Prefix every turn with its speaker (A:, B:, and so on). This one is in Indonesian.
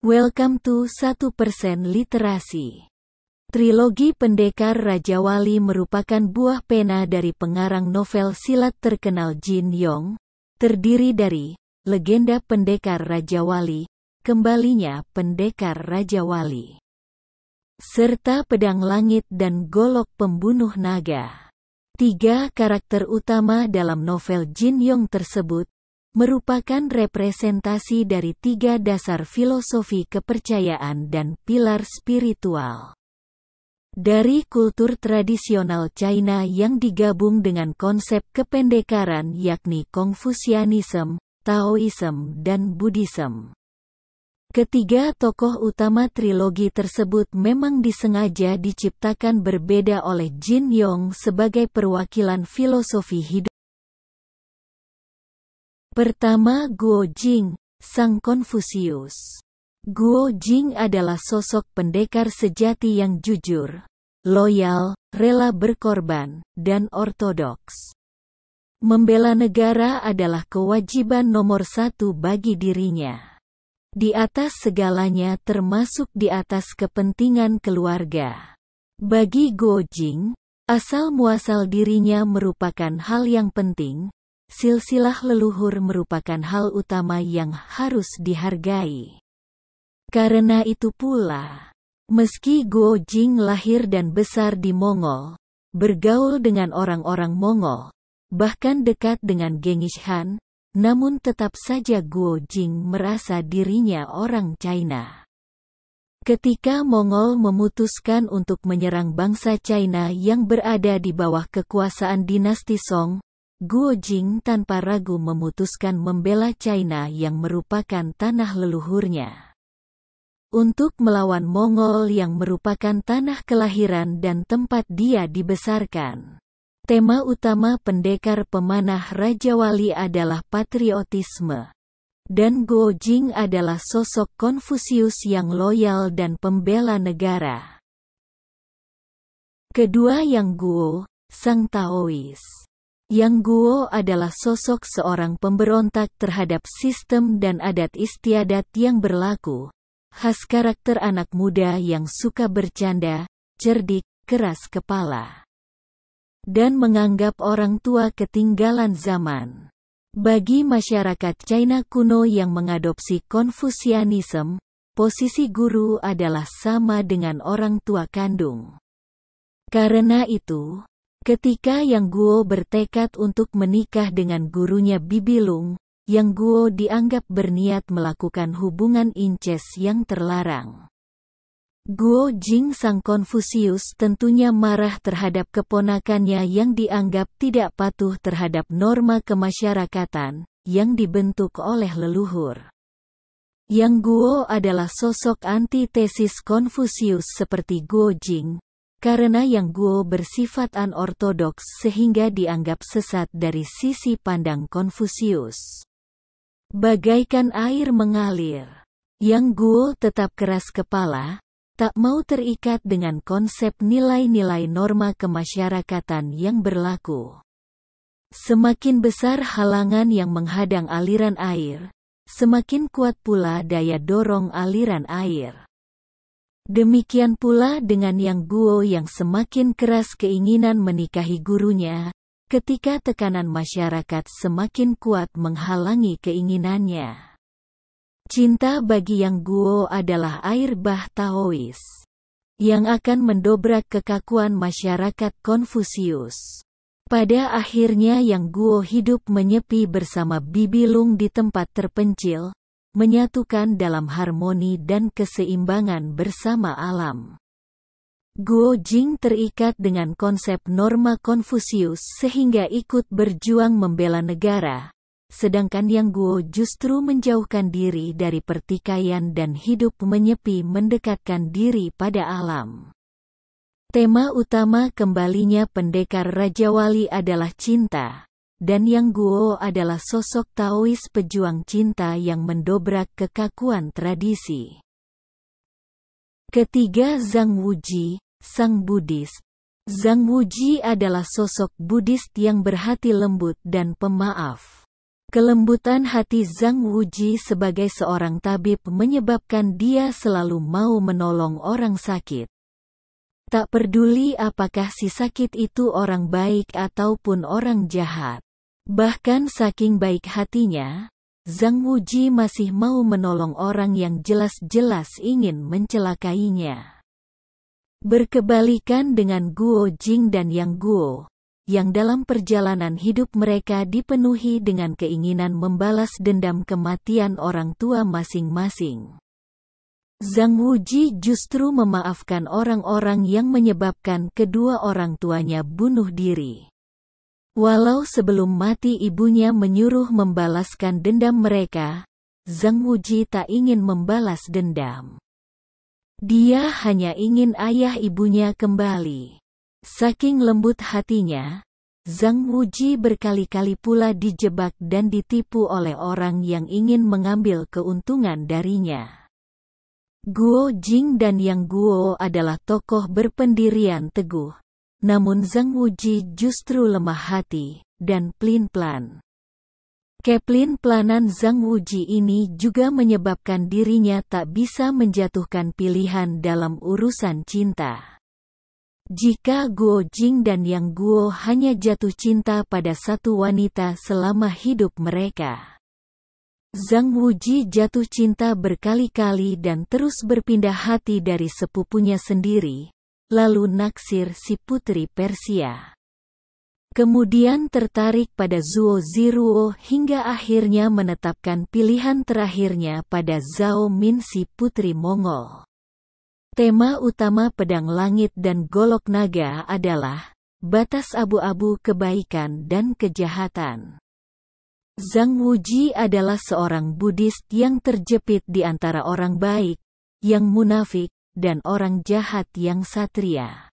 A: Welcome to 1% Literasi. Trilogi Pendekar Raja Wali merupakan buah pena dari pengarang novel silat terkenal Jin Yong, terdiri dari Legenda Pendekar Raja Wali, Kembalinya Pendekar Raja Wali, serta Pedang Langit dan Golok Pembunuh Naga. Tiga karakter utama dalam novel Jin Yong tersebut merupakan representasi dari tiga dasar filosofi kepercayaan dan pilar spiritual dari kultur tradisional China yang digabung dengan konsep kependekaran yakni Konfusianisme, Taoisme, dan Buddhisme. Ketiga tokoh utama trilogi tersebut memang disengaja diciptakan berbeda oleh Jin Yong sebagai perwakilan filosofi hidup. Pertama, Guo Jing, Sang Konfusius. Guo Jing adalah sosok pendekar sejati yang jujur, loyal, rela berkorban, dan ortodoks. Membela negara adalah kewajiban nomor satu bagi dirinya. Di atas segalanya termasuk di atas kepentingan keluarga. Bagi Guo Jing, asal-muasal dirinya merupakan hal yang penting. Silsilah leluhur merupakan hal utama yang harus dihargai. Karena itu pula, meski Guo Jing lahir dan besar di Mongol, bergaul dengan orang-orang Mongol, bahkan dekat dengan Genghis Khan, namun tetap saja Guo Jing merasa dirinya orang China. Ketika Mongol memutuskan untuk menyerang bangsa China yang berada di bawah kekuasaan dinasti Song, Guo Jing tanpa ragu memutuskan membela China yang merupakan tanah leluhurnya. Untuk melawan Mongol yang merupakan tanah kelahiran dan tempat dia dibesarkan. Tema utama pendekar pemanah Raja Wali adalah patriotisme. Dan Guo Jing adalah sosok Konfusius yang loyal dan pembela negara. Kedua, Yang Guo, Sang Taois. Yang Guo adalah sosok seorang pemberontak terhadap sistem dan adat istiadat yang berlaku. Khas karakter anak muda yang suka bercanda, cerdik, keras kepala, dan menganggap orang tua ketinggalan zaman. Bagi masyarakat China kuno yang mengadopsi Konfusianisme, posisi guru adalah sama dengan orang tua kandung. Karena itu, ketika Yang Guo bertekad untuk menikah dengan gurunya Bibilung, Yang Guo dianggap berniat melakukan hubungan inces yang terlarang. Guo Jing Sang Konfusius tentunya marah terhadap keponakannya yang dianggap tidak patuh terhadap norma kemasyarakatan yang dibentuk oleh leluhur. Yang Guo adalah sosok antitesis Konfusius seperti Guo Jing, karena Yang Guo bersifat anortodoks sehingga dianggap sesat dari sisi pandang Konfusius. Bagaikan air mengalir, Yang Guo tetap keras kepala, tak mau terikat dengan konsep nilai-nilai norma kemasyarakatan yang berlaku. Semakin besar halangan yang menghadang aliran air, semakin kuat pula daya dorong aliran air. Demikian pula dengan Yang Guo yang semakin keras keinginan menikahi gurunya, ketika tekanan masyarakat semakin kuat menghalangi keinginannya. Cinta bagi Yang Guo adalah air bah Taois, yang akan mendobrak kekakuan masyarakat Konfusius. Pada akhirnya Yang Guo hidup menyepi bersama Bibilung di tempat terpencil, menyatukan dalam harmoni dan keseimbangan bersama alam. Guo Jing terikat dengan konsep norma Konfusius sehingga ikut berjuang membela negara, sedangkan Yang Guo justru menjauhkan diri dari pertikaian dan hidup menyepi mendekatkan diri pada alam. Tema utama kembalinya pendekar Raja Wali adalah cinta. Dan Yang Guo adalah sosok Taois pejuang cinta yang mendobrak kekakuan tradisi. Ketiga, Zhang Wuji, Sang Buddhis. Zhang Wuji adalah sosok Buddhis yang berhati lembut dan pemaaf. Kelembutan hati Zhang Wuji sebagai seorang tabib menyebabkan dia selalu mau menolong orang sakit. Tak peduli apakah si sakit itu orang baik ataupun orang jahat. Bahkan saking baik hatinya, Zhang Wuji masih mau menolong orang yang jelas-jelas ingin mencelakainya. Berkebalikan dengan Guo Jing dan Yang Guo, yang dalam perjalanan hidup mereka dipenuhi dengan keinginan membalas dendam kematian orang tua masing-masing. Zhang Wuji justru memaafkan orang-orang yang menyebabkan kedua orang tuanya bunuh diri. Walau sebelum mati ibunya menyuruh membalaskan dendam mereka, Zhang Wuji tak ingin membalas dendam. Dia hanya ingin ayah ibunya kembali. Saking lembut hatinya, Zhang Wuji berkali-kali pula dijebak dan ditipu oleh orang yang ingin mengambil keuntungan darinya. Guo Jing dan Yang Guo adalah tokoh berpendirian teguh, namun Zhang Wuji justru lemah hati dan pelin-pelan. Keplin-pelanan Zhang Wuji ini juga menyebabkan dirinya tak bisa menjatuhkan pilihan dalam urusan cinta. Jika Guo Jing dan Yang Guo hanya jatuh cinta pada satu wanita selama hidup mereka, Zhang Wuji jatuh cinta berkali-kali dan terus berpindah hati dari sepupunya sendiri, lalu naksir si putri Persia. Kemudian tertarik pada Zuo Ziruo hingga akhirnya menetapkan pilihan terakhirnya pada Zhao Min si putri Mongol. Tema utama Pedang Langit dan Golok Naga adalah batas abu-abu kebaikan dan kejahatan. Zhang Wuji adalah seorang Buddhis yang terjepit di antara orang baik, yang munafik, dan orang jahat yang satria.